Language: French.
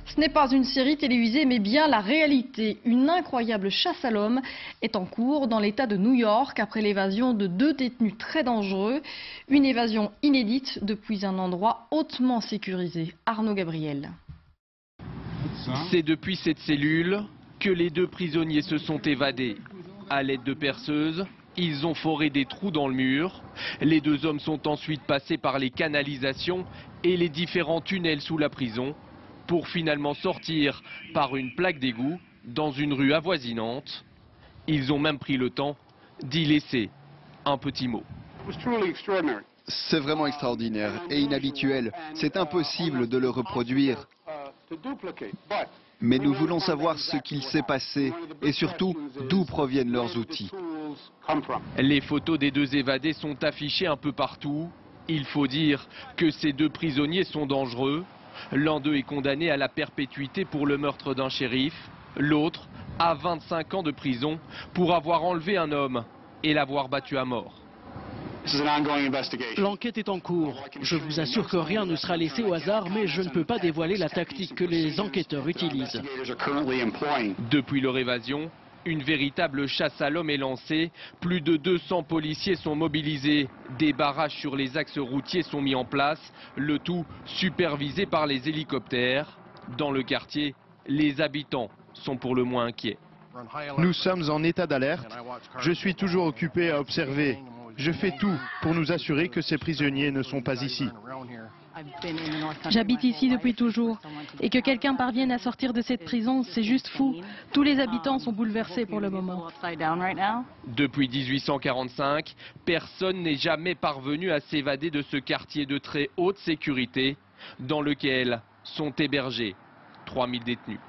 Ce n'est pas une série télévisée, mais bien la réalité. Une incroyable chasse à l'homme est en cours dans l'État de New York après l'évasion de 2 détenus très dangereux. Une évasion inédite depuis un endroit hautement sécurisé. Arnaud Gabriel. C'est depuis cette cellule que les 2 prisonniers se sont évadés. À l'aide de perceuses, ils ont foré des trous dans le mur. Les 2 hommes sont ensuite passés par les canalisations et les différents tunnels sous la prison pour finalement sortir par une plaque d'égout dans une rue avoisinante. Ils ont même pris le temps d'y laisser un petit mot. C'est vraiment extraordinaire et inhabituel. C'est impossible de le reproduire. Mais nous voulons savoir ce qu'il s'est passé et surtout d'où proviennent leurs outils. Les photos des 2 évadés sont affichées un peu partout. Il faut dire que ces 2 prisonniers sont dangereux. L'un d'eux est condamné à la perpétuité pour le meurtre d'un shérif. L'autre à 25 ans de prison pour avoir enlevé un homme et l'avoir battu à mort. L'enquête est en cours. Je vous assure que rien ne sera laissé au hasard, mais je ne peux pas dévoiler la tactique que les enquêteurs utilisent. Depuis leur évasion, une véritable chasse à l'homme est lancée. Plus de 200 policiers sont mobilisés. Des barrages sur les axes routiers sont mis en place. Le tout supervisé par les hélicoptères. Dans le quartier, les habitants sont pour le moins inquiets. Nous sommes en état d'alerte. Je suis toujours occupé à observer. Je fais tout pour nous assurer que ces prisonniers ne sont pas ici. J'habite ici depuis toujours. Et que quelqu'un parvienne à sortir de cette prison, c'est juste fou. Tous les habitants sont bouleversés pour le moment. Depuis 1845, personne n'est jamais parvenu à s'évader de ce quartier de très haute sécurité dans lequel sont hébergés 3000 détenus.